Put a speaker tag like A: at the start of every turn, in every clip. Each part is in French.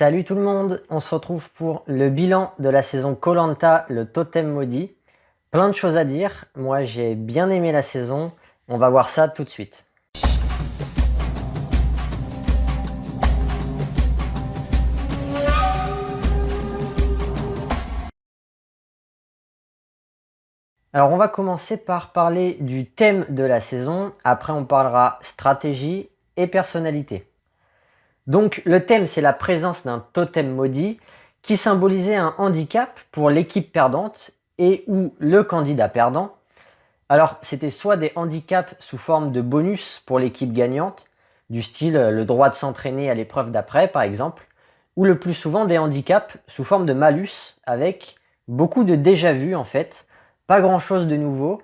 A: Salut tout le monde, on se retrouve pour le bilan de la saison koh le totem maudit. Plein de choses à dire, moi j'ai bien aimé la saison, on va voir ça tout de suite. Alors on va commencer par parler du thème de la saison, après on parlera stratégie et personnalité. Donc le thème c'est la présence d'un totem maudit qui symbolisait un handicap pour l'équipe perdante et ou le candidat perdant. Alors c'était soit des handicaps sous forme de bonus pour l'équipe gagnante, du style le droit de s'entraîner à l'épreuve d'après par exemple, ou le plus souvent des handicaps sous forme de malus avec beaucoup de déjà-vu en fait, pas grand chose de nouveau.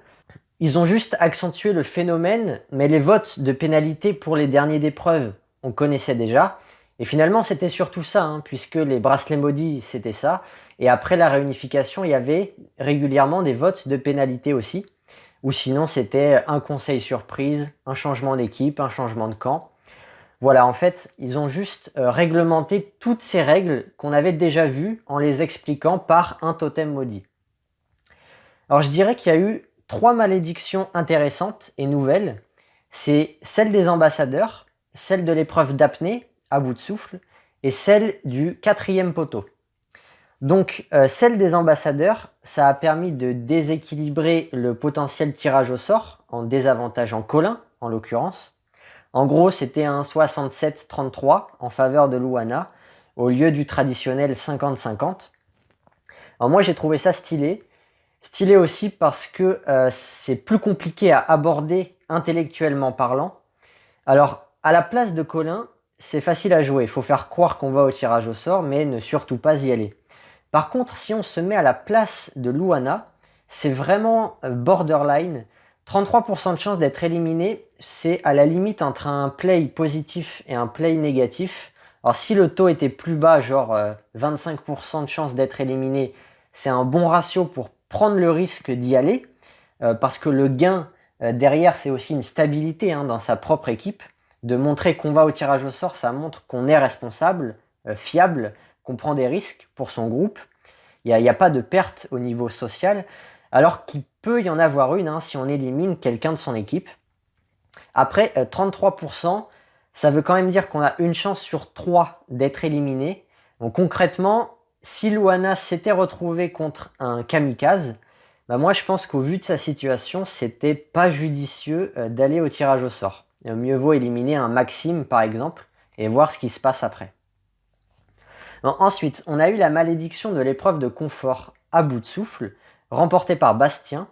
A: Ils ont juste accentué le phénomène, mais les votes de pénalité pour les derniers d'épreuve, on connaissait déjà. Et finalement, c'était surtout ça, puisque les bracelets maudits, c'était ça. Et après la réunification, il y avait régulièrement des votes de pénalité aussi. Ou sinon, c'était un conseil surprise, un changement d'équipe, un changement de camp. Voilà, en fait, ils ont juste réglementé toutes ces règles qu'on avait déjà vues en les expliquant par un totem maudit. Alors je dirais qu'il y a eu 3 malédictions intéressantes et nouvelles. C'est celle des ambassadeurs, celle de l'épreuve d'apnée, à bout de souffle, et celle du 4e poteau. Donc celle des ambassadeurs, ça a permis de déséquilibrer le potentiel tirage au sort, en désavantageant Colin, en l'occurrence. En gros, c'était un 67-33 en faveur de Louana, au lieu du traditionnel 50-50. Alors moi j'ai trouvé ça stylé. Stylé aussi parce que c'est plus compliqué à aborder intellectuellement parlant. Alors, à la place de Colin, c'est facile à jouer. Il faut faire croire qu'on va au tirage au sort, mais ne surtout pas y aller. Par contre, si on se met à la place de Louana, c'est vraiment borderline. 33% de chance d'être éliminé, c'est à la limite entre un play positif et un play négatif. Alors si le taux était plus bas, genre 25% de chance d'être éliminé, c'est un bon ratio pour prendre le risque d'y aller, parce que le gain derrière, c'est aussi une stabilité dans sa propre équipe. De montrer qu'on va au tirage au sort, ça montre qu'on est responsable, fiable, qu'on prend des risques pour son groupe. Il n'y a pas de perte au niveau social, alors qu'il peut y en avoir une si on élimine quelqu'un de son équipe. Après, 33%, ça veut quand même dire qu'on a une chance sur 3 d'être éliminé. Donc concrètement, si Louana s'était retrouvée contre un kamikaze, moi je pense qu'au vu de sa situation, c'était pas judicieux d'aller au tirage au sort. Mieux vaut éliminer un Maxime par exemple et voir ce qui se passe après. Bon, ensuite, on a eu la malédiction de l'épreuve de confort à bout de souffle, remportée par Bastien,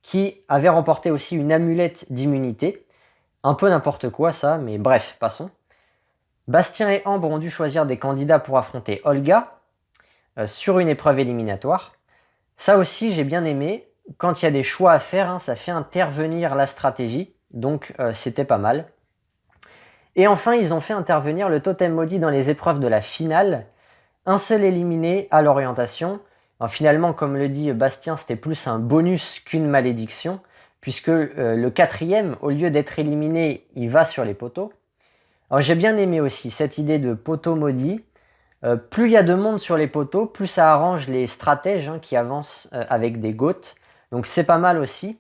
A: qui avait remporté aussi une amulette d'immunité. Un peu n'importe quoi ça, mais bref, passons. Bastien et Ambre ont dû choisir des candidats pour affronter Olga sur une épreuve éliminatoire. Ça aussi, j'ai bien aimé. Quand il y a des choix à faire, ça fait intervenir la stratégie, donc c'était pas mal. Et enfin, ils ont fait intervenir le totem maudit dans les épreuves de la finale. Un seul éliminé à l'orientation. Alors, finalement, comme le dit Bastien, c'était plus un bonus qu'une malédiction, puisque le 4e, au lieu d'être éliminé, il va sur les poteaux. Alors j'ai bien aimé aussi cette idée de poteau maudit. Plus il y a de monde sur les poteaux, plus ça arrange les stratèges qui avancent avec des goths. Donc c'est pas mal aussi.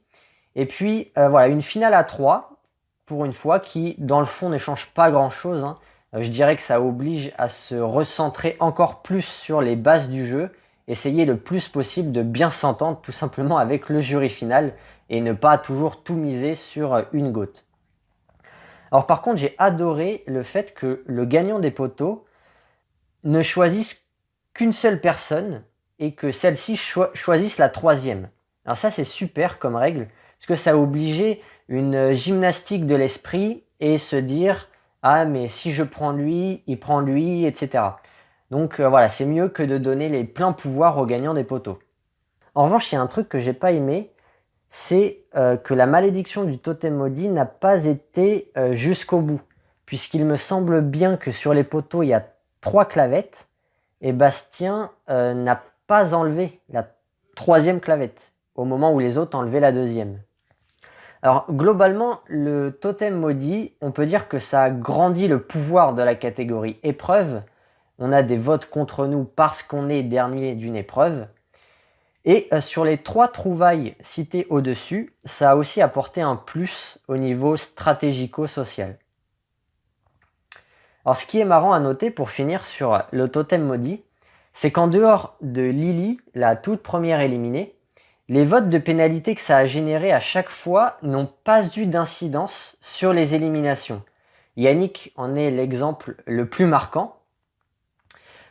A: Et puis voilà, une finale à 3, pour une fois, qui dans le fond ne change pas grand chose. Je dirais que ça oblige à se recentrer encore plus sur les bases du jeu, essayer le plus possible de bien s'entendre tout simplement avec le jury final et ne pas toujours tout miser sur une goth. Alors par contre, j'ai adoré le fait que le gagnant des poteaux ne choisisse qu'une seule personne et que celle-ci choisisse la 3e. Alors ça, c'est super comme règle, parce que ça obligeait une gymnastique de l'esprit et se dire « Ah, mais si je prends lui, il prend lui, etc. » Donc voilà, c'est mieux que de donner les pleins pouvoirs aux gagnants des poteaux. En revanche, il y a un truc que j'ai pas aimé, c'est que la malédiction du totem maudit n'a pas été jusqu'au bout, puisqu'il me semble bien que sur les poteaux, il y a 3 clavettes, et Bastien n'a pas enlevé la 3e clavette, au moment où les autres enlevaient la 2e. Alors globalement, le totem maudit, on peut dire que ça a grandi le pouvoir de la catégorie épreuve, on a des votes contre nous parce qu'on est dernier d'une épreuve. Et sur les 3 trouvailles citées au-dessus, ça a aussi apporté un plus au niveau stratégico-social. Alors ce qui est marrant à noter pour finir sur le totem maudit, c'est qu'en dehors de Lily, la toute première éliminée, les votes de pénalité que ça a généré à chaque fois n'ont pas eu d'incidence sur les éliminations. Yannick en est l'exemple le plus marquant.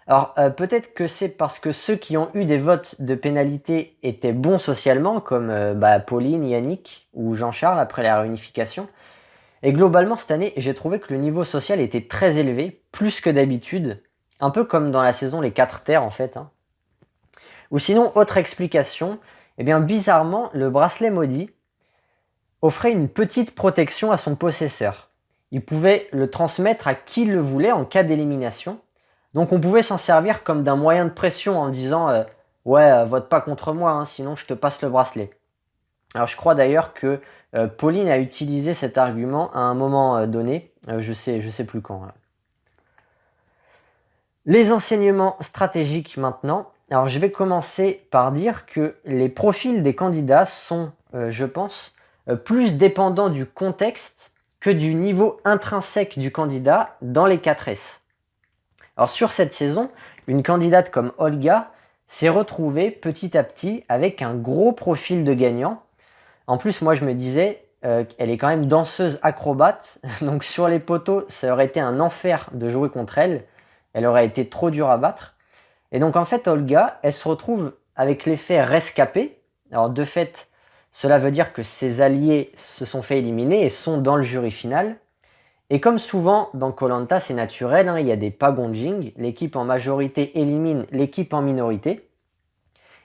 A: Alors peut-être que c'est parce que ceux qui ont eu des votes de pénalité étaient bons socialement, comme Pauline, Yannick ou Jean-Charles après la réunification. Et globalement cette année, j'ai trouvé que le niveau social était très élevé, plus que d'habitude, un peu comme dans la saison Les 4 Terres en fait. Ou sinon, autre explication, eh bien bizarrement, le bracelet maudit offrait une petite protection à son possesseur. Il pouvait le transmettre à qui le voulait en cas d'élimination. Donc on pouvait s'en servir comme d'un moyen de pression en disant ouais, vote pas contre moi, hein, sinon je te passe le bracelet. Alors je crois d'ailleurs que Pauline a utilisé cet argument à un moment donné, je sais plus quand. Les enseignements stratégiques maintenant. Alors je vais commencer par dire que les profils des candidats sont, je pense, plus dépendants du contexte que du niveau intrinsèque du candidat dans les 4S. Alors sur cette saison, une candidate comme Olga s'est retrouvée petit à petit avec un gros profil de gagnant. En plus, moi je me disais, elle est quand même danseuse acrobate, donc sur les poteaux, ça aurait été un enfer de jouer contre elle. Elle aurait été trop dure à battre. Et donc en fait, Olga, elle se retrouve avec l'effet rescapé. Alors de fait, cela veut dire que ses alliés se sont fait éliminer et sont dans le jury final. Et comme souvent dans Koh Lanta, c'est naturel, il y a des pagonjing, l'équipe en majorité élimine l'équipe en minorité.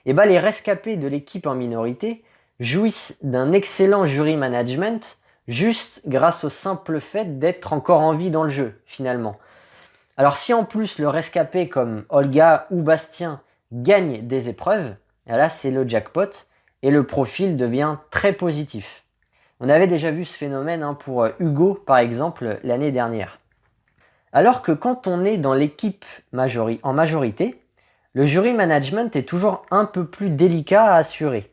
A: Et les rescapés de l'équipe en minorité jouissent d'un excellent jury management juste grâce au simple fait d'être encore en vie dans le jeu, finalement. Alors si en plus le rescapé comme Olga ou Bastien gagne des épreuves, là c'est le jackpot et le profil devient très positif. On avait déjà vu ce phénomène pour Hugo par exemple l'année dernière. Alors que quand on est dans l'équipe en majorité, le jury management est toujours un peu plus délicat à assurer.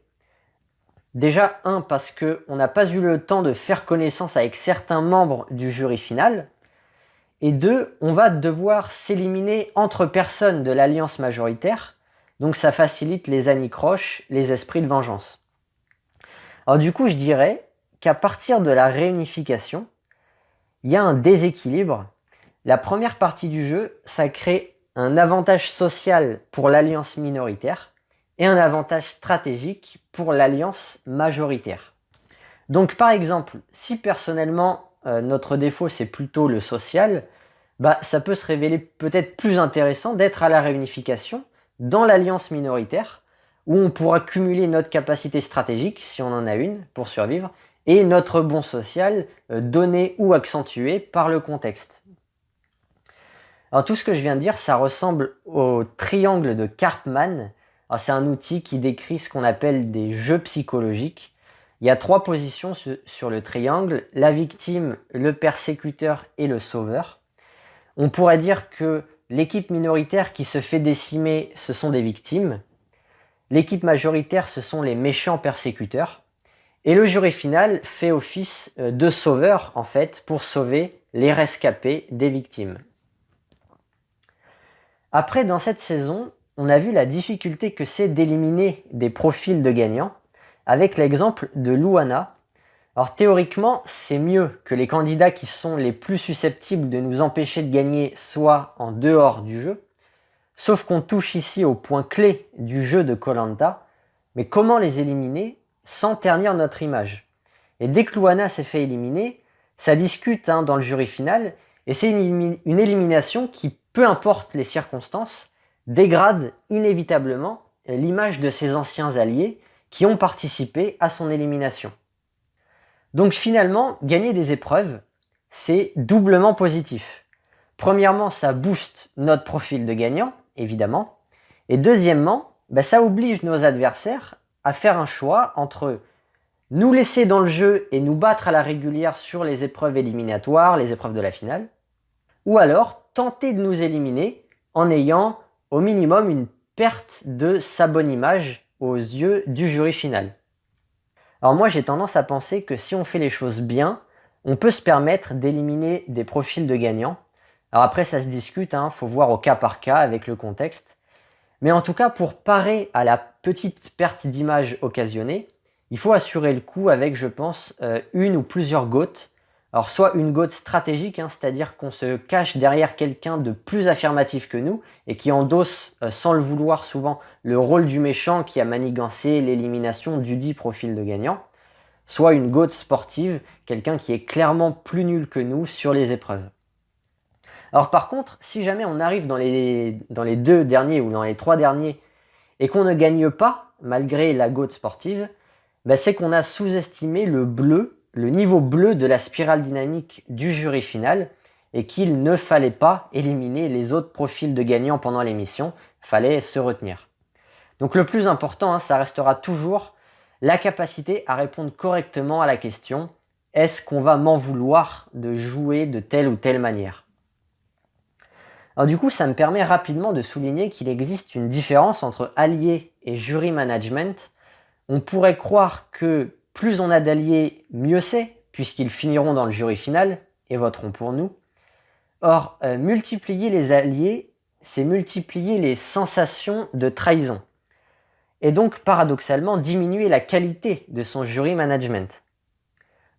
A: Déjà, parce qu'on n'a pas eu le temps de faire connaissance avec certains membres du jury final. Et 2, on va devoir s'éliminer entre personnes de l'alliance majoritaire. Donc ça facilite les anicroches, les esprits de vengeance. Alors du coup, je dirais qu'à partir de la réunification, il y a un déséquilibre. La première partie du jeu, ça crée un avantage social pour l'alliance minoritaire et un avantage stratégique pour l'alliance majoritaire. Donc par exemple, si personnellement notre défaut c'est plutôt le social, ça peut se révéler peut-être plus intéressant d'être à la réunification dans l'alliance minoritaire où on pourra cumuler notre capacité stratégique, si on en a une, pour survivre, et notre bon social donné ou accentué par le contexte. Alors tout ce que je viens de dire, ça ressemble au triangle de Karpman. Alors, c'est un outil qui décrit ce qu'on appelle des jeux psychologiques. Il y a 3 positions sur le triangle, la victime, le persécuteur et le sauveur. On pourrait dire que l'équipe minoritaire qui se fait décimer, ce sont des victimes. L'équipe majoritaire, ce sont les méchants persécuteurs. Et le jury final fait office de sauveur, en fait, pour sauver les rescapés des victimes. Après, dans cette saison, on a vu la difficulté que c'est d'éliminer des profils de gagnants, avec l'exemple de Luana. Alors théoriquement, c'est mieux que les candidats qui sont les plus susceptibles de nous empêcher de gagner soient en dehors du jeu, sauf qu'on touche ici au point clé du jeu de Koh Lanta, mais comment les éliminer sans ternir notre image? Et dès que Luana s'est fait éliminer, ça discute dans le jury final, et c'est une élimination qui, peu importe les circonstances, dégrade inévitablement l'image de ses anciens alliés qui ont participé à son élimination. Donc finalement, gagner des épreuves, c'est doublement positif. Premièrement, ça booste notre profil de gagnant, évidemment. Et deuxièmement, ça oblige nos adversaires à faire un choix entre nous laisser dans le jeu et nous battre à la régulière sur les épreuves éliminatoires, les épreuves de la finale, ou alors tenter de nous éliminer en ayant au minimum une perte de sa bonne image aux yeux du jury final. Alors moi j'ai tendance à penser que si on fait les choses bien, on peut se permettre d'éliminer des profils de gagnants. Alors après ça se discute, faut voir au cas par cas avec le contexte. Mais en tout cas pour parer à la petite perte d'image occasionnée, il faut assurer le coup avec, je pense, une ou plusieurs GOAT. Alors soit une GOAT stratégique, c'est-à-dire qu'on se cache derrière quelqu'un de plus affirmatif que nous et qui endosse, sans le vouloir souvent, le rôle du méchant qui a manigancé l'élimination du dit profil de gagnant. Soit une GOAT sportive, quelqu'un qui est clairement plus nul que nous sur les épreuves. Alors par contre, si jamais on arrive dans les 2 derniers ou dans les 3 derniers et qu'on ne gagne pas, malgré la GOAT sportive, c'est qu'on a sous-estimé le niveau bleu de la spirale dynamique du jury final et qu'il ne fallait pas éliminer les autres profils de gagnants pendant l'émission, il fallait se retenir. Donc le plus important, ça restera toujours la capacité à répondre correctement à la question « Est-ce qu'on va m'en vouloir de jouer de telle ou telle manière ?» Alors du coup, ça me permet rapidement de souligner qu'il existe une différence entre alliés et jury management. On pourrait croire que plus on a d'alliés, mieux c'est, puisqu'ils finiront dans le jury final et voteront pour nous. Or, multiplier les alliés, c'est multiplier les sensations de trahison. Et donc, paradoxalement, diminuer la qualité de son jury management.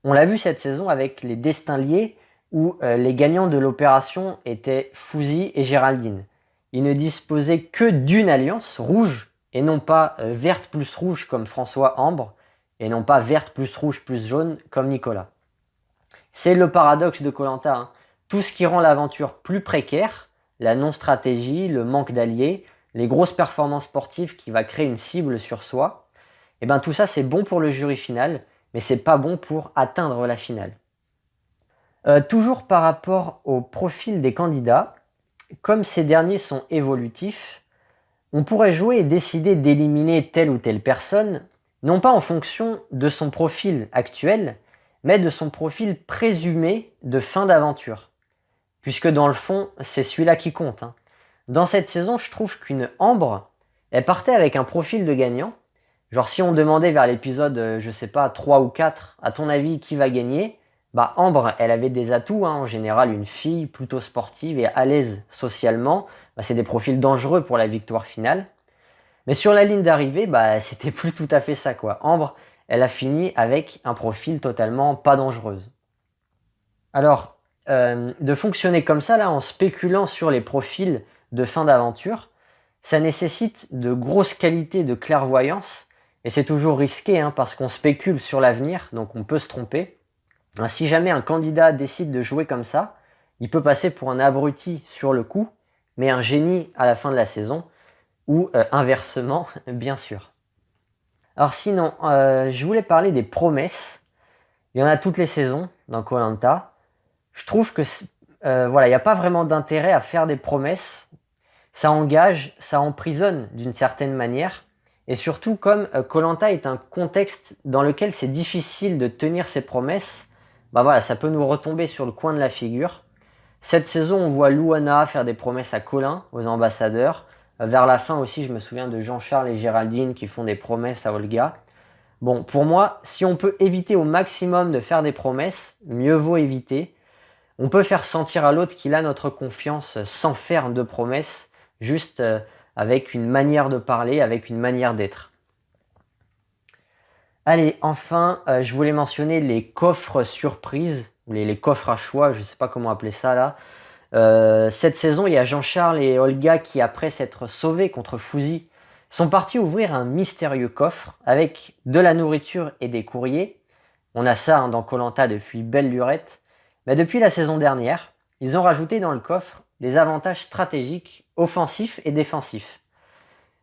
A: On l'a vu cette saison avec les destins liés, où les gagnants de l'opération étaient Fouzi et Géraldine. Ils ne disposaient que d'une alliance rouge, et non pas verte plus rouge comme François-Ambre, et non pas verte plus rouge plus jaune comme Nicolas. C'est le paradoxe de Koh-Lanta. Tout ce qui rend l'aventure plus précaire, la non-stratégie, le manque d'alliés, les grosses performances sportives qui va créer une cible sur soi, tout ça c'est bon pour le jury final, mais c'est pas bon pour atteindre la finale. Toujours par rapport au profil des candidats, comme ces derniers sont évolutifs, on pourrait jouer et décider d'éliminer telle ou telle personne, non pas en fonction de son profil actuel, mais de son profil présumé de fin d'aventure. Puisque dans le fond, c'est celui-là qui compte. Dans cette saison, je trouve qu'une Ambre, elle partait avec un profil de gagnant. Genre si on demandait vers l'épisode, 3 ou 4, à ton avis, qui va gagner ? Ambre, elle avait des atouts, en général une fille plutôt sportive et à l'aise socialement. C'est des profils dangereux pour la victoire finale. Mais sur la ligne d'arrivée, c'était plus tout à fait ça, quoi. Ambre, elle a fini avec un profil totalement pas dangereuse. Alors, de fonctionner comme ça, là, en spéculant sur les profils de fin d'aventure, ça nécessite de grosses qualités de clairvoyance, et c'est toujours risqué, parce qu'on spécule sur l'avenir, donc on peut se tromper. Si jamais un candidat décide de jouer comme ça, il peut passer pour un abruti sur le coup, mais un génie à la fin de la saison, ou inversement, bien sûr. Alors sinon, je voulais parler des promesses. Il y en a toutes les saisons dans Koh-Lanta. Je trouve que il n'y a pas vraiment d'intérêt à faire des promesses. Ça engage, ça emprisonne d'une certaine manière. Et surtout, comme Koh-Lanta est un contexte dans lequel c'est difficile de tenir ses promesses, ça peut nous retomber sur le coin de la figure. Cette saison, on voit Louana faire des promesses à Colin, aux ambassadeurs. Vers la fin aussi, je me souviens de Jean-Charles et Géraldine qui font des promesses à Olga. Bon, pour moi, si on peut éviter au maximum de faire des promesses, mieux vaut éviter. On peut faire sentir à l'autre qu'il a notre confiance sans faire de promesses, juste avec une manière de parler, avec une manière d'être. Allez, enfin, je voulais mentionner les coffres surprises, les coffres à choix, je ne sais pas comment appeler ça là. Cette saison, il y a Jean-Charles et Olga qui, après s'être sauvés contre Fouzi, sont partis ouvrir un mystérieux coffre avec de la nourriture et des courriers. On a ça dans Koh-Lanta depuis belle lurette. Mais depuis la saison dernière, ils ont rajouté dans le coffre des avantages stratégiques, offensifs et défensifs.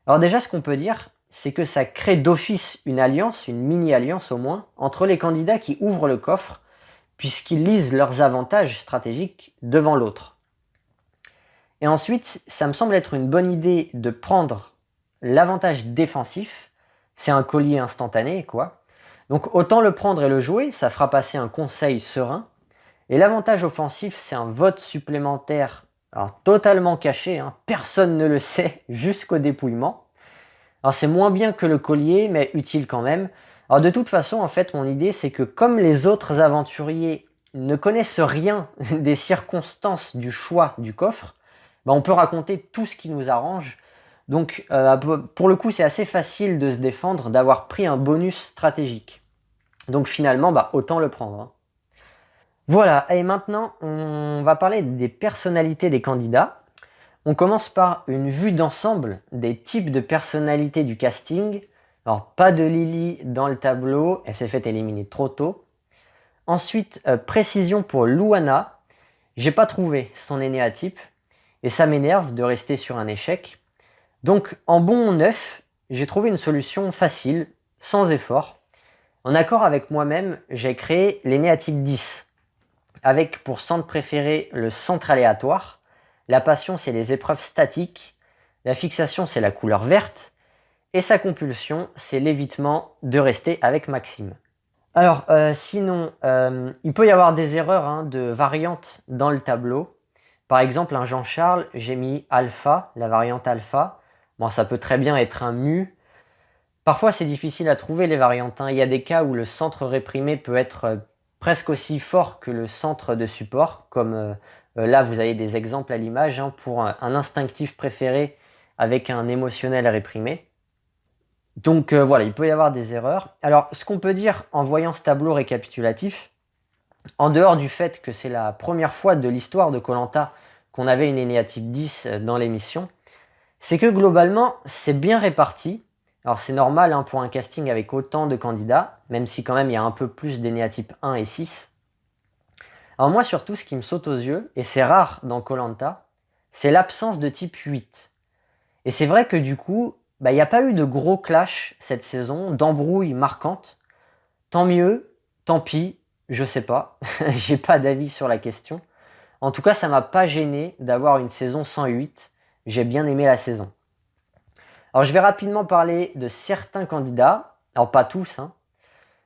A: Alors déjà, ce qu'on peut dire, c'est que ça crée d'office une alliance, une mini-alliance au moins, entre les candidats qui ouvrent le coffre, puisqu'ils lisent leurs avantages stratégiques devant l'autre. Et ensuite, ça me semble être une bonne idée de prendre l'avantage défensif, c'est un collier instantané, quoi. Donc autant le prendre et le jouer, ça fera passer un conseil serein. Et l'avantage offensif, c'est un vote supplémentaire Alors totalement caché, hein, personne ne le sait jusqu'au dépouillement. Alors c'est moins bien que le collier, mais utile quand même. Alors de toute façon, en fait, mon idée, c'est que comme les autres aventuriers ne connaissent rien des circonstances du choix du coffre, bah, on peut raconter tout ce qui nous arrange. Donc pour le coup, c'est assez facile de se défendre, d'avoir pris un bonus stratégique. Donc finalement, bah, autant le prendre, hein. Voilà, et maintenant, on va parler des personnalités des candidats. On commence par une vue d'ensemble des types de personnalités du casting. Alors, pas de Lily dans le tableau, elle s'est fait éliminer trop tôt. Ensuite, précision pour Luana. J'ai pas trouvé son énéatype et ça m'énerve de rester sur un échec. Donc, en bon neuf, j'ai trouvé une solution facile, sans effort. En accord avec moi-même, j'ai créé l'énéatype 10, avec pour centre préféré le centre aléatoire. La passion, c'est les épreuves statiques. La fixation, c'est la couleur verte. Et sa compulsion, c'est l'évitement de rester avec Maxime. Alors, sinon, il peut y avoir des erreurs, hein, de variantes dans le tableau. Par exemple, un Jean-Charles, j'ai mis alpha, la variante alpha. Bon, ça peut très bien être un mu. Parfois, c'est difficile à trouver les variantes, hein. Il y a des cas où le centre réprimé peut être presque aussi fort que le centre de support, comme là, vous avez des exemples à l'image, hein, pour un instinctif préféré avec un émotionnel réprimé. Donc voilà, il peut y avoir des erreurs. Alors, ce qu'on peut dire en voyant ce tableau récapitulatif, en dehors du fait que c'est la première fois de l'histoire de koh qu'on avait une énéatype 10 dans l'émission, c'est que globalement, c'est bien réparti. Alors c'est normal, hein, pour un casting avec autant de candidats, même si quand même il y a un peu plus d'énéatypes 1 et 6. Alors moi surtout, ce qui me saute aux yeux, et c'est rare dans koh c'est l'absence de type 8. Et c'est vrai que du coup, bah, il n'y a pas eu de gros clash cette saison, d'embrouilles marquantes. Tant mieux, tant pis, je sais pas. J'ai pas d'avis sur la question. En tout cas, ça m'a pas gêné d'avoir une saison sans 8. J'ai bien aimé la saison. Alors je vais rapidement parler de certains candidats. Alors pas tous, hein.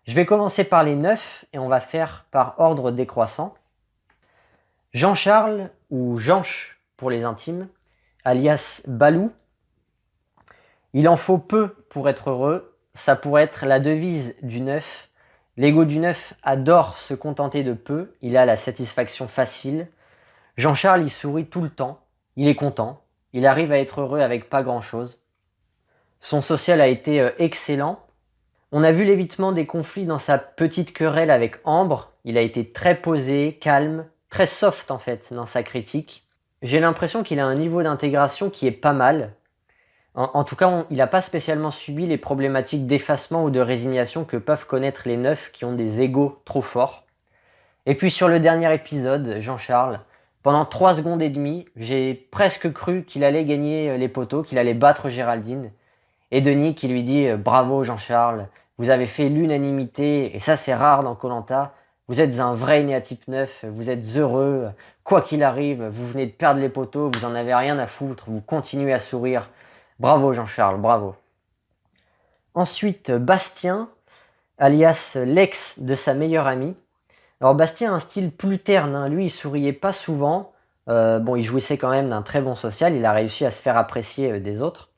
A: Je vais commencer par les 9 et on va faire par ordre décroissant. Jean-Charles, ou Jeanche pour les intimes, alias Balou. Il en faut peu pour être heureux. Ça pourrait être la devise du 9. L'ego du 9 adore se contenter de peu. Il a la satisfaction facile. Jean-Charles, il sourit tout le temps. Il est content. Il arrive à être heureux avec pas grand-chose. Son social a été excellent. On a vu l'évitement des conflits dans sa petite querelle avec Ambre. Il a été très posé, calme, très soft en fait dans sa critique. J'ai l'impression qu'il a un niveau d'intégration qui est pas mal. En tout cas, il n'a pas spécialement subi les problématiques d'effacement ou de résignation que peuvent connaître les 9 qui ont des égos trop forts. Et puis sur le dernier épisode, Jean-Charles, pendant 3 secondes et demie, j'ai presque cru qu'il allait gagner les poteaux, qu'il allait battre Géraldine. Et Denis qui lui dit bravo Jean-Charles, vous avez fait l'unanimité, et ça c'est rare dans koh. Vous êtes un vrai néatype 9, vous êtes heureux, quoi qu'il arrive, vous venez de perdre les poteaux, vous en avez rien à foutre, vous continuez à sourire. Bravo Jean-Charles, bravo. Ensuite, Bastien, alias l'ex de sa meilleure amie. Alors Bastien a un style plus terne, hein. Lui il souriait pas souvent. Bon, il jouissait quand même d'un très bon social, il a réussi à se faire apprécier des autres.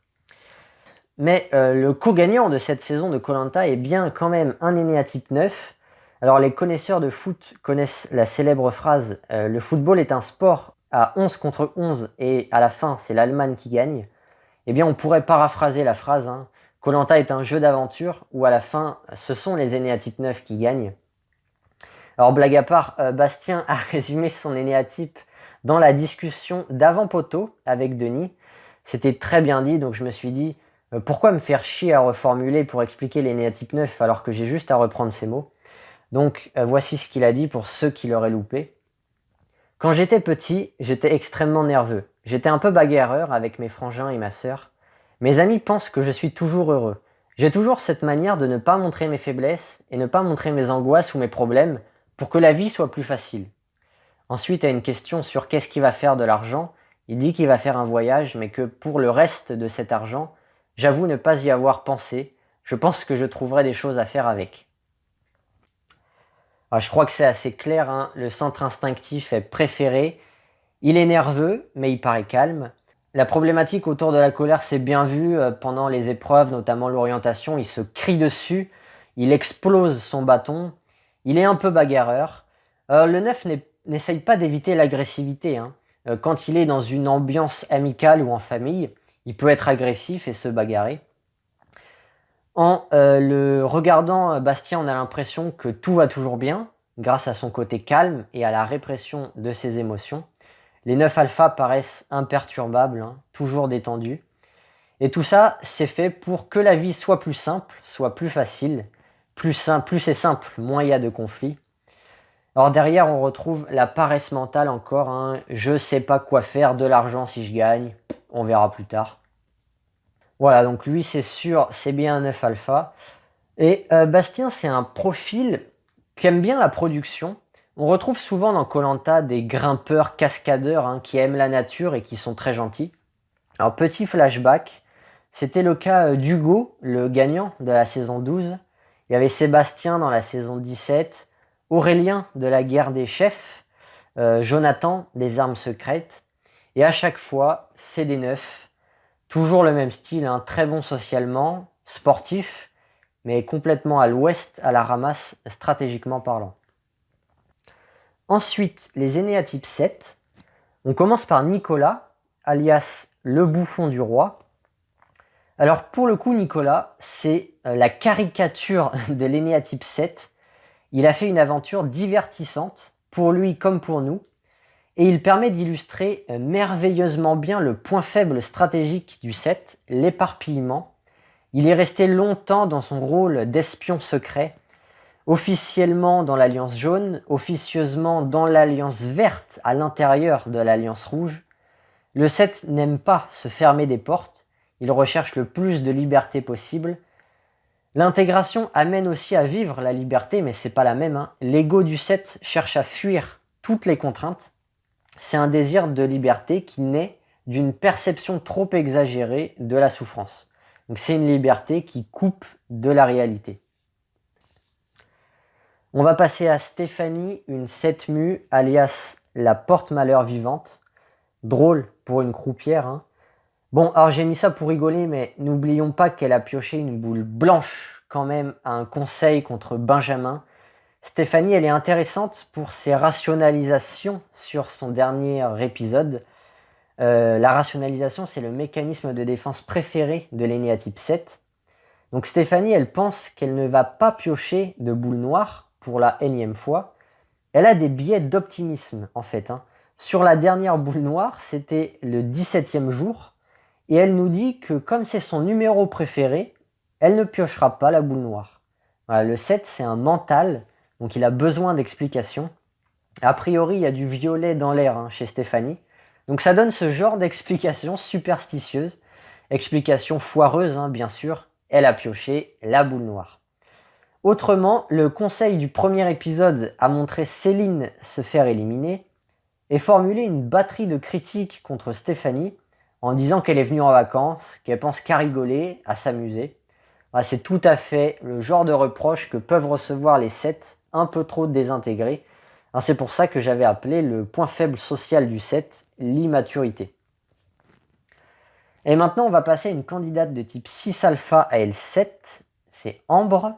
A: Mais le co-gagnant de cette saison de koh est bien quand même un énéatype 9. Alors les connaisseurs de foot connaissent la célèbre phrase « Le football est un sport à 11 contre 11 et à la fin c'est l'Allemagne qui gagne ». Eh bien on pourrait paraphraser la phrase, hein. Koh est un jeu d'aventure où à la fin ce sont les énéatypes 9 qui gagnent. Alors blague à part, Bastien a résumé son énéatype dans la discussion d'avant poteau avec Denis. C'était très bien dit, donc je me suis dit pourquoi me faire chier à reformuler pour expliquer l'énéatype 9 alors que j'ai juste à reprendre ces mots. Donc voici ce qu'il a dit pour ceux qui l'auraient loupé. Quand j'étais petit, j'étais extrêmement nerveux. J'étais un peu bagarreur avec mes frangins et ma sœur. Mes amis pensent que je suis toujours heureux. J'ai toujours cette manière de ne pas montrer mes faiblesses et ne pas montrer mes angoisses ou mes problèmes pour que la vie soit plus facile. Ensuite, à une question sur qu'est-ce qu'il va faire de l'argent, il dit qu'il va faire un voyage, mais que pour le reste de cet argent, j'avoue ne pas y avoir pensé. Je pense que je trouverai des choses à faire avec. Alors, je crois que c'est assez clair, hein. Le centre instinctif est préféré. Il est nerveux, mais il paraît calme. La problématique autour de la colère s'est bien vue pendant les épreuves, notamment l'orientation. Il se crie dessus, il explose son bâton, il est un peu bagarreur. Le 9 n'essaye pas d'éviter l'agressivité, hein. Quand il est dans une ambiance amicale ou en famille, il peut être agressif et se bagarrer. En le regardant, Bastien, on a l'impression que tout va toujours bien, grâce à son côté calme et à la répression de ses émotions. Les 9 alphas paraissent imperturbables, hein, toujours détendus. Et tout ça, c'est fait pour que la vie soit plus simple, soit plus facile. Plus c'est simple, moins il y a de conflits. Alors derrière, on retrouve la paresse mentale encore, hein. Je sais pas quoi faire de l'argent si je gagne, on verra plus tard. Voilà, donc lui, c'est sûr, c'est bien un 9 alpha. Et Bastien, c'est un profil qui aime bien la production. On retrouve souvent dans koh des grimpeurs cascadeurs, hein, qui aiment la nature et qui sont très gentils. Alors petit flashback, c'était le cas d'Hugo, le gagnant de la saison 12. Il y avait Sébastien dans la saison 17, Aurélien de la guerre des chefs, Jonathan des armes secrètes. Et à chaque fois, c'est des neufs. Toujours le même style, hein, très bon socialement, sportif, mais complètement à l'ouest, à la ramasse, stratégiquement parlant. Ensuite, les Énéatypes 7. On commence par Nicolas, alias le bouffon du roi. Alors pour le coup, Nicolas, c'est la caricature de l'Énéatype 7. Il a fait une aventure divertissante, pour lui comme pour nous, et il permet d'illustrer merveilleusement bien le point faible stratégique du 7, l'éparpillement. Il est resté longtemps dans son rôle d'espion secret, officiellement dans l'Alliance jaune, officieusement dans l'Alliance verte à l'intérieur de l'Alliance rouge. Le 7 n'aime pas se fermer des portes, il recherche le plus de liberté possible. L'intégration amène aussi à vivre la liberté, mais c'est pas la même, hein. L'ego du 7 cherche à fuir toutes les contraintes. C'est un désir de liberté qui naît d'une perception trop exagérée de la souffrance. Donc c'est une liberté qui coupe de la réalité. On va passer à Stéphanie, une 7 mu, alias la porte-malheur vivante. Drôle pour une croupière, hein. Bon, alors j'ai mis ça pour rigoler, mais n'oublions pas qu'elle a pioché une boule blanche quand même à un conseil contre Benjamin. Stéphanie, elle est intéressante pour ses rationalisations sur son dernier épisode. La rationalisation, c'est le mécanisme de défense préféré de l'Énéatype 7. Donc Stéphanie, elle pense qu'elle ne va pas piocher de boule noire pour la énième fois. Elle a des biais d'optimisme en fait, hein. Sur la dernière boule noire, c'était le 17e jour. Et elle nous dit que comme c'est son numéro préféré, elle ne piochera pas la boule noire. Voilà, le 7, c'est un mental, donc il a besoin d'explications. A priori, il y a du violet dans l'air, hein, chez Stéphanie. Donc ça donne ce genre d'explication superstitieuse. Explication foireuse, hein, bien sûr. Elle a pioché la boule noire. Autrement, le conseil du premier épisode a montré Céline se faire éliminer et formulé une batterie de critiques contre Stéphanie en disant qu'elle est venue en vacances, qu'elle pense qu'à rigoler, à s'amuser. Voilà, c'est tout à fait le genre de reproche que peuvent recevoir les 7 un peu trop désintégrés. Alors c'est pour ça que j'avais appelé le point faible social du 7 l'immaturité. Et maintenant, on va passer à une candidate de type 6 alpha à L7. C'est Ambre,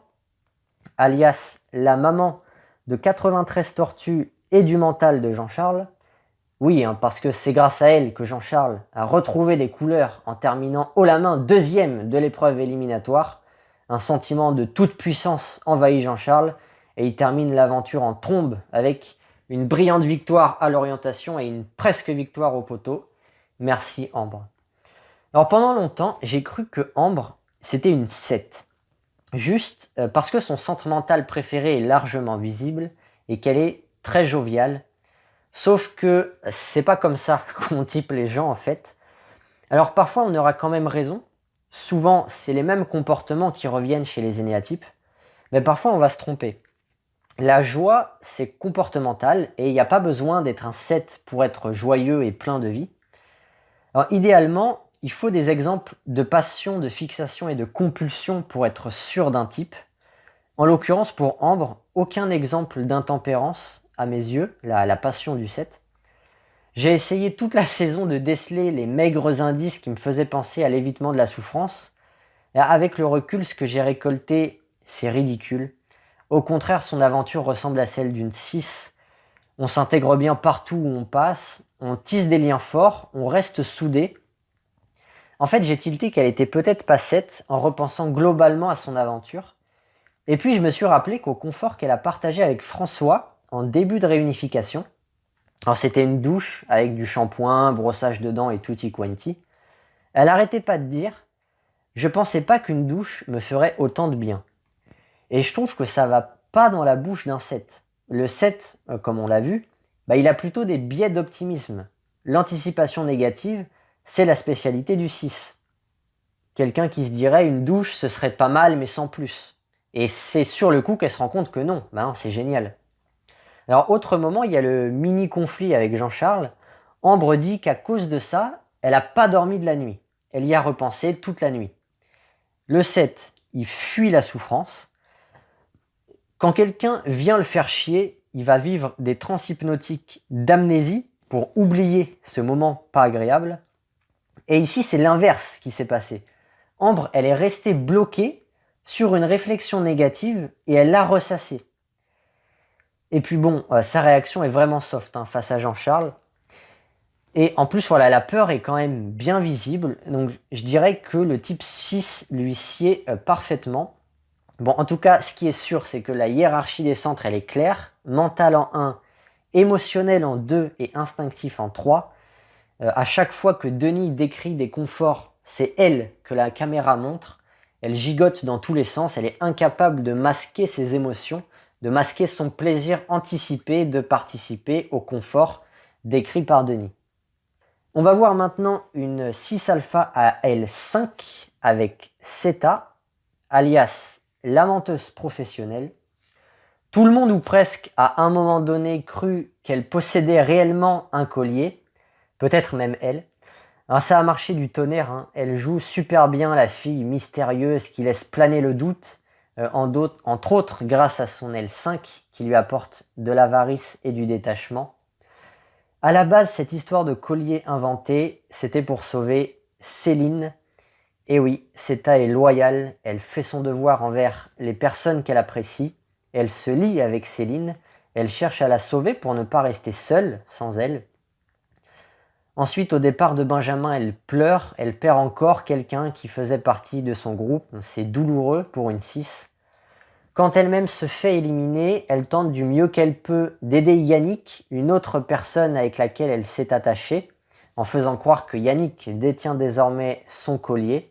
A: alias la maman de 93 tortues et du mental de Jean-Charles. Oui, hein, parce que c'est grâce à elle que Jean-Charles a retrouvé des couleurs en terminant haut la main deuxième de l'épreuve éliminatoire. Un sentiment de toute puissance envahit Jean-Charles et il termine l'aventure en trombe avec une brillante victoire à l'orientation et une presque victoire au poteau. Merci Ambre. Alors pendant longtemps, j'ai cru que Ambre, c'était une 7. Juste parce que son centre mental préféré est largement visible et qu'elle est très joviale. Sauf que c'est pas comme ça qu'on type les gens en fait. Alors parfois on aura quand même raison. Souvent c'est les mêmes comportements qui reviennent chez les énéatypes. Mais parfois on va se tromper. La joie c'est comportemental et il n'y a pas besoin d'être un 7 pour être joyeux et plein de vie. Alors idéalement il faut des exemples de passion, de fixation et de compulsion pour être sûr d'un type. En l'occurrence pour Ambre, aucun exemple d'intempérance à mes yeux, la passion du 7. J'ai essayé toute la saison de déceler les maigres indices qui me faisaient penser à l'évitement de la souffrance. Et avec le recul, ce que j'ai récolté, c'est ridicule. Au contraire, son aventure ressemble à celle d'une 6. On s'intègre bien partout où on passe, on tisse des liens forts, on reste soudés. En fait, j'ai tilté qu'elle était peut-être pas 7 en repensant globalement à son aventure. Et puis, je me suis rappelé qu'au confort qu'elle a partagé avec François en début de réunification, alors c'était une douche avec du shampoing, brossage de dents et tutti quanti, elle arrêtait pas de dire « Je pensais pas qu'une douche me ferait autant de bien ». Et je trouve que ça va pas dans la bouche d'un 7. Le 7, comme on l'a vu, il a plutôt des biais d'optimisme. L'anticipation négative, c'est la spécialité du 6. Quelqu'un qui se dirait une douche, ce serait pas mal, mais sans plus. Et c'est sur le coup qu'elle se rend compte que non, non, c'est génial. Alors, autre moment, il y a le mini-conflit avec Jean-Charles. Ambre dit qu'à cause de ça, elle n'a pas dormi de la nuit. Elle y a repensé toute la nuit. Le 7, il fuit la souffrance. Quand quelqu'un vient le faire chier, il va vivre des transes hypnotiques d'amnésie pour oublier ce moment pas agréable. Et ici, c'est l'inverse qui s'est passé. Ambre, elle est restée bloquée sur une réflexion négative et elle l'a ressassée. Et puis bon, sa réaction est vraiment soft face à Jean-Charles. Et en plus, voilà, la peur est quand même bien visible. Donc je dirais que le type 6 lui sied parfaitement. Bon, en tout cas, ce qui est sûr, c'est que la hiérarchie des centres, elle est claire. Mental en 1, émotionnel en 2 et instinctif en 3. À chaque fois que Denis décrit des conforts, c'est elle que la caméra montre. Elle gigote dans tous les sens, elle est incapable de masquer ses émotions, de masquer son plaisir anticipé de participer au confort décrit par Denis. On va voir maintenant une 6 alpha à L5 avec Zeta, alias la menteuse professionnelle. Tout le monde ou presque à un moment donné cru qu'elle possédait réellement un collier, peut-être même elle. Alors ça a marché du tonnerre, Elle joue super bien la fille mystérieuse qui laisse planer le doute, entre autres grâce à son L5 qui lui apporte de l'avarice et du détachement. À la base, cette histoire de collier inventé, c'était pour sauver Céline. Et oui, Zeta est loyale, elle fait son devoir envers les personnes qu'elle apprécie, elle se lie avec Céline, elle cherche à la sauver pour ne pas rester seule sans elle. Ensuite, au départ de Benjamin, elle pleure, elle perd encore quelqu'un qui faisait partie de son groupe, c'est douloureux pour une 6. Quand elle-même se fait éliminer, elle tente du mieux qu'elle peut d'aider Yannick, une autre personne avec laquelle elle s'est attachée, en faisant croire que Yannick détient désormais son collier.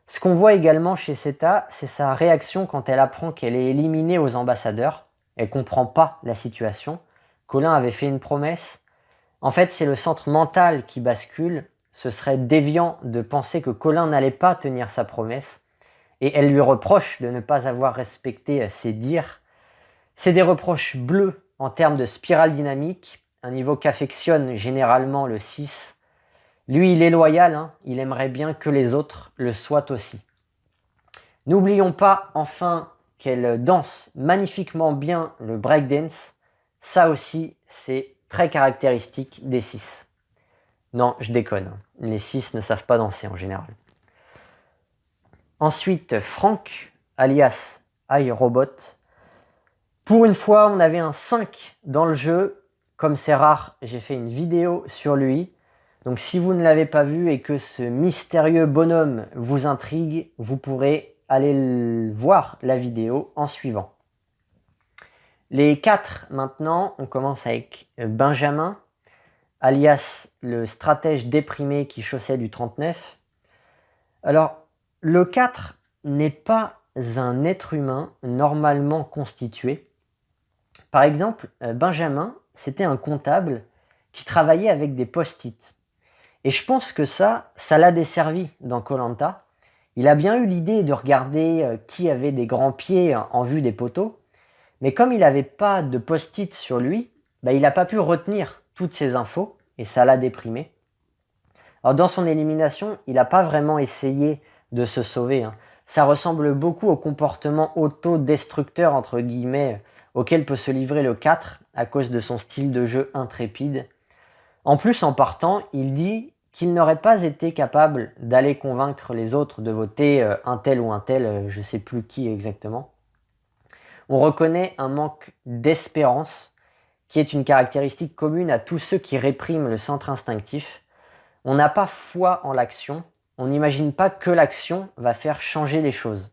A: Ce qu'on voit également chez Zeta, c'est sa réaction quand elle apprend qu'elle est éliminée aux ambassadeurs. Elle ne comprend pas la situation. Colin avait fait une promesse. En fait, c'est le centre mental qui bascule. Ce serait déviant de penser que Colin n'allait pas tenir sa promesse. Et elle lui reproche de ne pas avoir respecté ses dires. C'est des reproches bleus en termes de spirale dynamique, un niveau qu'affectionne généralement le 6. Lui, il est loyal, il aimerait bien que les autres le soient aussi. N'oublions pas enfin qu'elle danse magnifiquement bien le breakdance. Ça aussi, c'est très caractéristique des 6. Non, je déconne. Les 6 ne savent pas danser en général. Ensuite, Franck, alias iRobot. Pour une fois, on avait un 5 dans le jeu. Comme c'est rare, j'ai fait une vidéo sur lui. Donc si vous ne l'avez pas vu et que ce mystérieux bonhomme vous intrigue, vous pourrez aller voir la vidéo en suivant. Les 4 maintenant, on commence avec Benjamin, alias le stratège déprimé qui chaussait du 39. Alors, le 4 n'est pas un être humain normalement constitué. Par exemple, Benjamin, c'était un comptable qui travaillait avec des post-it. Et je pense que ça l'a desservi dans koh Lanta. Il a bien eu l'idée de regarder qui avait des grands pieds en vue des poteaux, mais comme il n'avait pas de post-it sur lui, il n'a pas pu retenir toutes ces infos et ça l'a déprimé. Alors dans son élimination, il n'a pas vraiment essayé de se sauver. Ça ressemble beaucoup au comportement autodestructeur entre guillemets auquel peut se livrer le 4 à cause de son style de jeu intrépide. En plus, en partant, il dit qu'il n'aurait pas été capable d'aller convaincre les autres de voter un tel ou un tel, je ne sais plus qui exactement. On reconnaît un manque d'espérance qui est une caractéristique commune à tous ceux qui répriment le centre instinctif. On n'a pas foi en l'action, on n'imagine pas que l'action va faire changer les choses.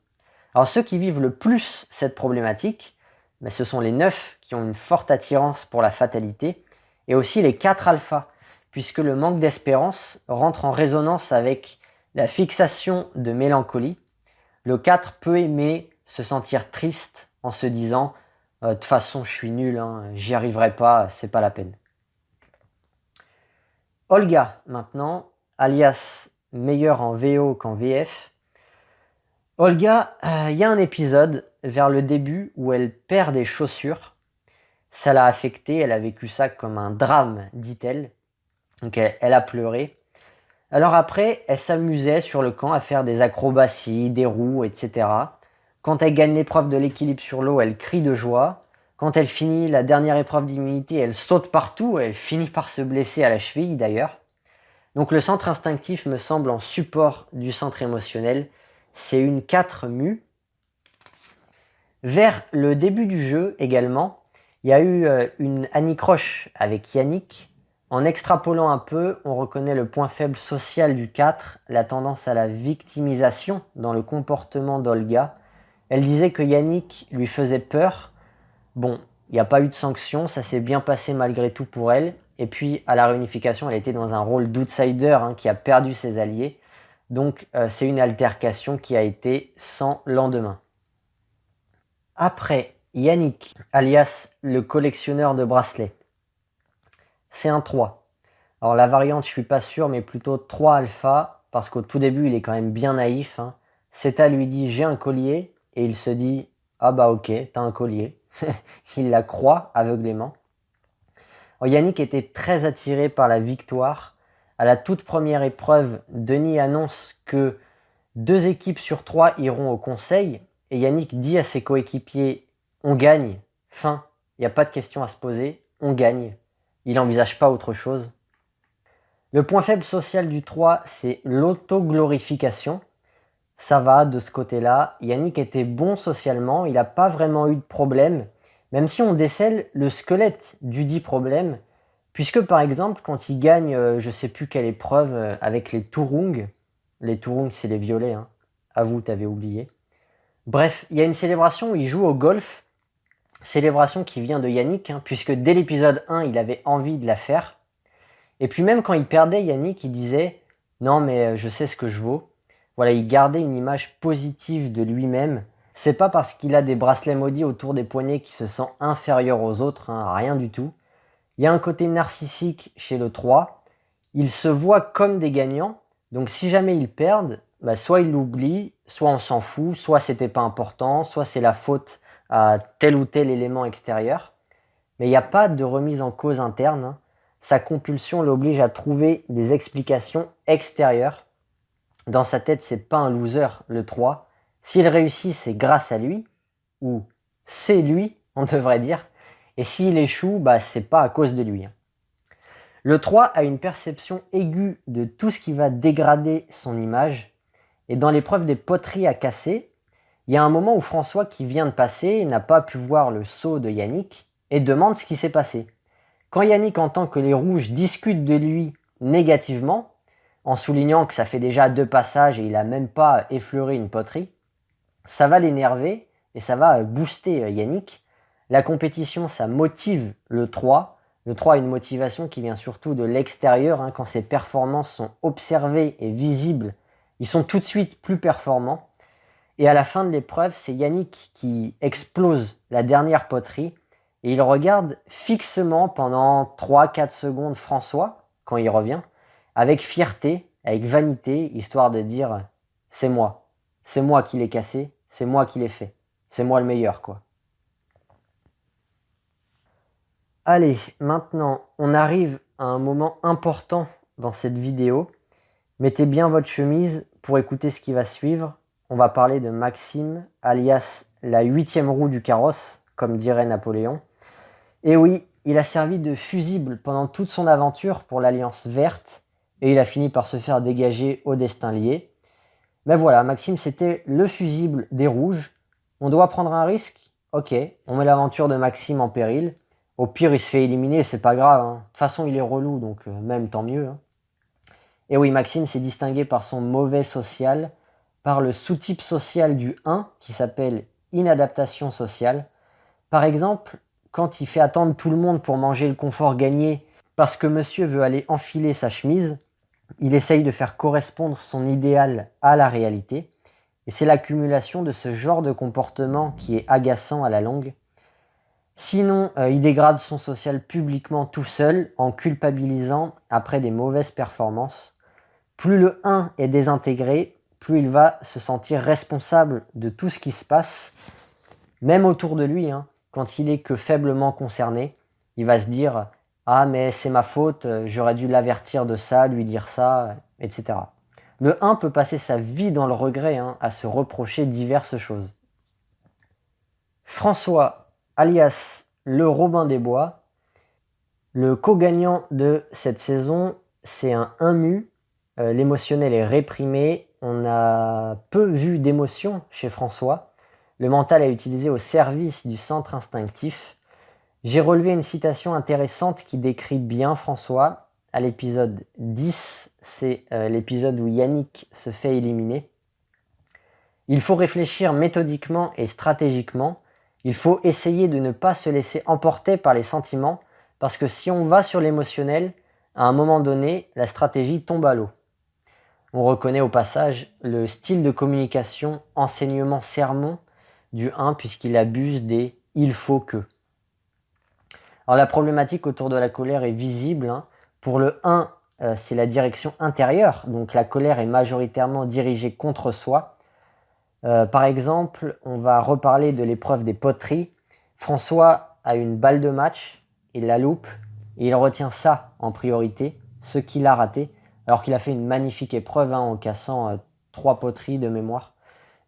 A: Alors ceux qui vivent le plus cette problématique, ce sont les 9 qui ont une forte attirance pour la fatalité, et aussi les 4 alphas, puisque le manque d'espérance rentre en résonance avec la fixation de mélancolie. Le 4 peut aimer se sentir triste en se disant « de toute façon je suis nul, j'y arriverai pas, c'est pas la peine ». Olga maintenant, alias meilleure en VO qu'en VF. Olga, il y a un épisode vers le début où elle perd des chaussures. Ça l'a affectée, elle a vécu ça comme un drame, dit-elle. Donc elle a pleuré. Alors après, elle s'amusait sur le camp à faire des acrobaties, des roues, etc. Quand elle gagne l'épreuve de l'équilibre sur l'eau, elle crie de joie. Quand elle finit la dernière épreuve d'immunité, elle saute partout, elle finit par se blesser à la cheville d'ailleurs. Donc le centre instinctif me semble en support du centre émotionnel. C'est une 4 mu. Vers le début du jeu également, il y a eu une anicroche avec Yannick. En extrapolant un peu, on reconnaît le point faible social du 4, la tendance à la victimisation dans le comportement d'Olga. Elle disait que Yannick lui faisait peur. Bon, il n'y a pas eu de sanction, ça s'est bien passé malgré tout pour elle. Et puis à la réunification, elle était dans un rôle d'outsider qui a perdu ses alliés. Donc c'est une altercation qui a été sans lendemain. Après, Yannick, alias le collectionneur de bracelets. C'est un 3. Alors la variante, je suis pas sûr, mais plutôt 3 alpha, parce qu'au tout début, il est quand même bien naïf. Seta lui dit « j'ai un collier » et il se dit « ah bah ok, t'as un collier ». Il la croit aveuglément. Alors, Yannick était très attiré par la victoire. À la toute première épreuve, Denis annonce que 2 équipes sur 3 iront au conseil. Et Yannick dit à ses coéquipiers « on gagne, fin, il n'y a pas de question à se poser, on gagne ». Il n'envisage pas autre chose. Le point faible social du 3, c'est l'autoglorification. Ça va de ce côté-là. Yannick était bon socialement, il n'a pas vraiment eu de problème, même si on décèle le squelette du dit problème, puisque par exemple, quand il gagne, je ne sais plus quelle épreuve, avec les Turung, c'est les violets, à vous, t'avais oublié. Bref, il y a une célébration où il joue au golf, célébration qui vient de Yannick, puisque dès l'épisode 1, il avait envie de la faire. Et puis même quand il perdait, Yannick, il disait « non mais je sais ce que je vaux ». Voilà, il gardait une image positive de lui-même. C'est pas parce qu'il a des bracelets maudits autour des poignets qu'il se sent inférieur aux autres, rien du tout. Il y a un côté narcissique chez le 3. Il se voit comme des gagnants, donc si jamais ils perdent, soit ils l'oublient, soit on s'en fout, soit c'était pas important, soit c'est la faute à tel ou tel élément extérieur. Mais il n'y a pas de remise en cause interne. Sa compulsion l'oblige à trouver des explications extérieures. Dans sa tête, c'est pas un loser, le 3. S'il réussit, c'est grâce à lui, ou c'est lui, on devrait dire. Et s'il échoue, c'est pas à cause de lui. Le 3 a une perception aiguë de tout ce qui va dégrader son image. Et dans l'épreuve des poteries à casser, il y a un moment où François, qui vient de passer, n'a pas pu voir le saut de Yannick et demande ce qui s'est passé. Quand Yannick entend que les rouges discutent de lui négativement, en soulignant que ça fait déjà 2 passages et il n'a même pas effleuré une poterie, ça va l'énerver et ça va booster Yannick. La compétition, ça motive le 3. Le 3 a une motivation qui vient surtout de l'extérieur. Quand ses performances sont observées et visibles, ils sont tout de suite plus performants. Et à la fin de l'épreuve, c'est Yannick qui explose la dernière poterie et il regarde fixement pendant 3-4 secondes François, quand il revient, avec fierté, avec vanité, histoire de dire « c'est moi qui l'ai cassé, c'est moi qui l'ai fait, c'est moi le meilleur quoi ». Allez, maintenant, on arrive à un moment important dans cette vidéo. Mettez bien votre chemise pour écouter ce qui va suivre. On va parler de Maxime, alias la 8e roue du carrosse, comme dirait Napoléon. Et oui, il a servi de fusible pendant toute son aventure pour l'Alliance verte et il a fini par se faire dégager au destin lié. Mais voilà, Maxime, c'était le fusible des rouges. On doit prendre un risque? Ok, on met l'aventure de Maxime en péril. Au pire, il se fait éliminer, c'est pas grave, hein. De toute façon, il est relou, donc même tant mieux, hein. Et oui, Maxime s'est distingué par son mauvais social, par le sous-type social du 1, qui s'appelle inadaptation sociale. Par exemple, quand il fait attendre tout le monde pour manger le confort gagné parce que monsieur veut aller enfiler sa chemise, il essaye de faire correspondre son idéal à la réalité. Et c'est l'accumulation de ce genre de comportement qui est agaçant à la longue. Sinon, il dégrade son social publiquement tout seul en culpabilisant après des mauvaises performances. Plus le 1 est désintégré, plus il va se sentir responsable de tout ce qui se passe, même autour de lui, hein. Quand il est que faiblement concerné, il va se dire « Ah mais c'est ma faute, j'aurais dû l'avertir de ça, lui dire ça, etc. » Le 1 peut passer sa vie dans le regret, hein, à se reprocher diverses choses. François, alias le Robin des Bois, le co-gagnant de cette saison, c'est un 1 mu. L'émotionnel est réprimé, on a peu vu d'émotion chez François. Le mental est utilisé au service du centre instinctif. J'ai relevé une citation intéressante qui décrit bien François. À l'épisode 10, c'est l'épisode où Yannick se fait éliminer. Il faut réfléchir méthodiquement et stratégiquement. Il faut essayer de ne pas se laisser emporter par les sentiments, parce que si on va sur l'émotionnel, à un moment donné, la stratégie tombe à l'eau. On reconnaît au passage le style de communication enseignement-sermon du 1 puisqu'il abuse des « il faut que ». Alors la problématique autour de la colère est visible, hein. Pour le 1, c'est la direction intérieure, donc la colère est majoritairement dirigée contre soi. Par exemple, on va reparler de l'épreuve des poteries. François a une balle de match, il la loupe, et il retient ça en priorité, ce qu'il a raté, alors qu'il a fait une magnifique épreuve, hein, en cassant 3 poteries de mémoire.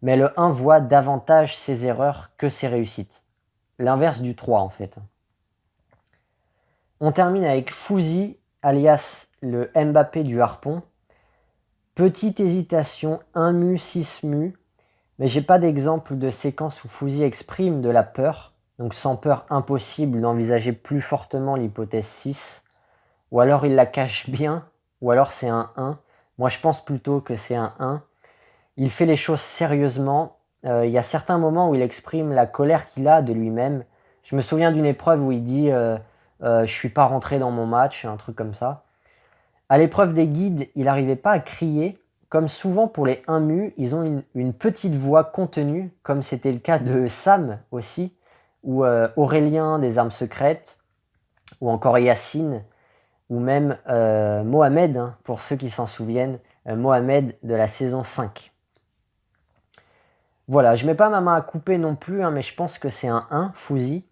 A: Mais le 1 voit davantage ses erreurs que ses réussites. L'inverse du 3 en fait. On termine avec Fouzi, alias le Mbappé du harpon. Petite hésitation, 1 mu, 6 mu. Mais j'ai pas d'exemple de séquence où Fouzi exprime de la peur. Donc sans peur, impossible d'envisager plus fortement l'hypothèse 6. Ou alors il la cache bien, ou alors c'est un 1. Moi je pense plutôt que c'est un 1. Il fait les choses sérieusement. Il y a certains moments où il exprime la colère qu'il a de lui-même. Je me souviens d'une épreuve où il dit je suis pas rentré dans mon match, un truc comme ça. À l'épreuve des guides, il n'arrivait pas à crier. Comme souvent pour les 1 mu, ils ont une petite voix contenue, comme c'était le cas de Sam aussi, ou Aurélien des Armes Secrètes, ou encore Yacine, ou même Mohamed, hein, pour ceux qui s'en souviennent, Mohamed de la saison 5. Voilà, je mets pas ma main à couper non plus, hein, mais je pense que c'est un 1, Fouzi.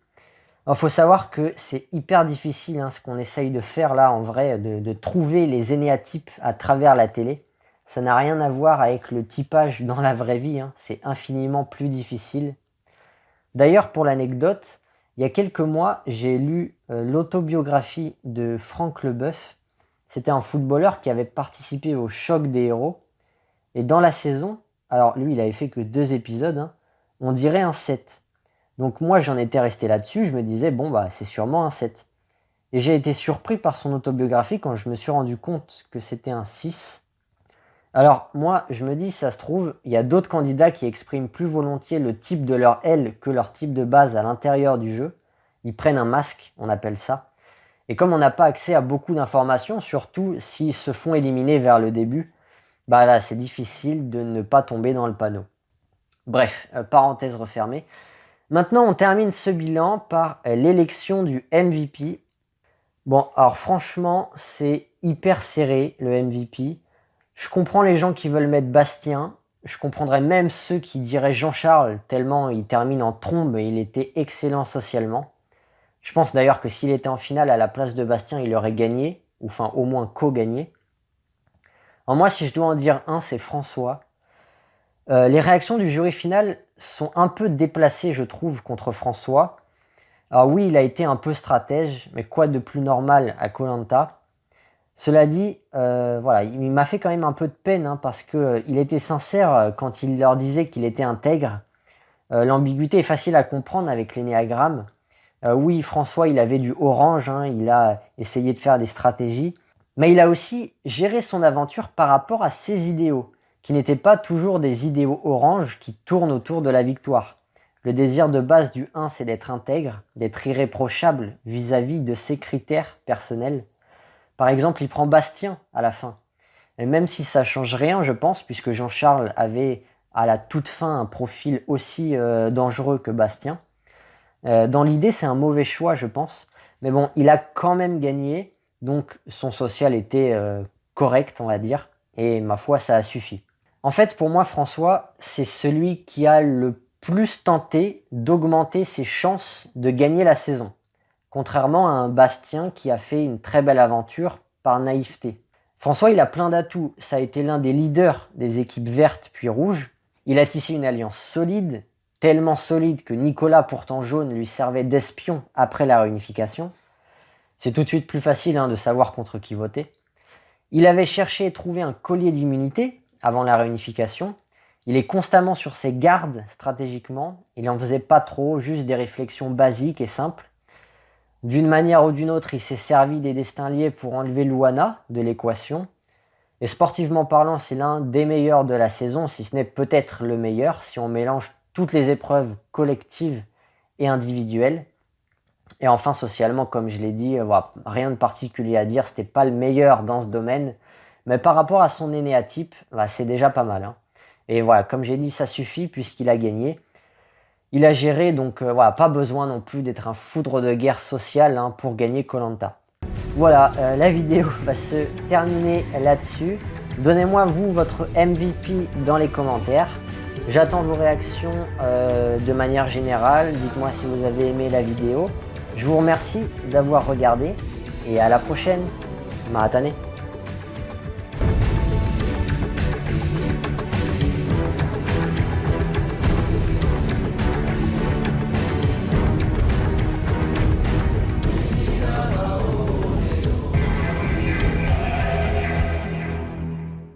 A: Il faut savoir que c'est hyper difficile, hein, ce qu'on essaye de faire là en vrai, de trouver les énéatypes à travers la télé. Ça n'a rien à voir avec le typage dans la vraie vie, hein, c'est infiniment plus difficile. D'ailleurs, pour l'anecdote, il y a quelques mois, j'ai lu l'autobiographie de Franck Leboeuf. C'était un footballeur qui avait participé au choc des héros. Et dans la saison, alors lui il avait fait que 2 épisodes, hein, on dirait un 7. Donc moi j'en étais resté là-dessus, je me disais bon bah c'est sûrement un 7. Et j'ai été surpris par son autobiographie quand je me suis rendu compte que c'était un 6. Alors moi je me dis ça se trouve, il y a d'autres candidats qui expriment plus volontiers le type de leur L que leur type de base à l'intérieur du jeu. Ils prennent un masque, on appelle ça. Et comme on n'a pas accès à beaucoup d'informations, surtout s'ils se font éliminer vers le début, bah là c'est difficile de ne pas tomber dans le panneau. Bref, parenthèse refermée. Maintenant on termine ce bilan par l'élection du MVP. Bon alors franchement c'est hyper serré le MVP. Je comprends les gens qui veulent mettre Bastien. Je comprendrais même ceux qui diraient Jean-Charles, tellement il termine en trombe et il était excellent socialement. Je pense d'ailleurs que s'il était en finale à la place de Bastien, il aurait gagné, ou enfin au moins co-gagné. Alors moi, si je dois en dire un, c'est François. Les réactions du jury final sont un peu déplacées, je trouve, contre François. Alors oui, il a été un peu stratège, mais quoi de plus normal à koh. Cela dit, voilà, il m'a fait quand même un peu de peine, hein, parce que, il était sincère, quand il leur disait qu'il était intègre. L'ambiguïté est facile à comprendre avec l'énéagramme. Oui, François, il avait du orange, hein, il a essayé de faire des stratégies, mais il a aussi géré son aventure par rapport à ses idéaux, qui n'étaient pas toujours des idéaux orange qui tournent autour de la victoire. Le désir de base du 1, c'est d'être intègre, d'être irréprochable vis-à-vis de ses critères personnels. Par exemple, il prend Bastien à la fin. Et même si ça change rien, je pense, puisque Jean-Charles avait à la toute fin un profil aussi dangereux que Bastien. Dans l'idée, c'est un mauvais choix, je pense. Mais bon, il a quand même gagné, donc son social était correct, on va dire. Et ma foi, ça a suffi. En fait, pour moi, François, c'est celui qui a le plus tenté d'augmenter ses chances de gagner la saison. Contrairement à un Bastien qui a fait une très belle aventure par naïveté. François, il a plein d'atouts. Ça a été l'un des leaders des équipes vertes puis rouges. Il a tissé une alliance solide, tellement solide que Nicolas, pourtant jaune, lui servait d'espion après la réunification. C'est tout de suite plus facile, hein, de savoir contre qui voter. Il avait cherché et trouvé un collier d'immunité avant la réunification. Il est constamment sur ses gardes stratégiquement. Il n'en faisait pas trop, juste des réflexions basiques et simples. D'une manière ou d'une autre, il s'est servi des destins liés pour enlever Luana de l'équation. Et sportivement parlant, c'est l'un des meilleurs de la saison, si ce n'est peut-être le meilleur, si on mélange toutes les épreuves collectives et individuelles. Et enfin, socialement, comme je l'ai dit, voilà, rien de particulier à dire, c'était pas le meilleur dans ce domaine. Mais par rapport à son énéatype, c'est déjà pas mal, hein. Et voilà, comme j'ai dit, ça suffit puisqu'il a gagné. Il a géré, donc voilà, pas besoin non plus d'être un foudre de guerre sociale, hein, pour gagner koh. Voilà, la vidéo va se terminer là-dessus. Donnez-moi vous votre MVP dans les commentaires. J'attends vos réactions de manière générale. Dites-moi si vous avez aimé la vidéo. Je vous remercie d'avoir regardé et à la prochaine. Maratane.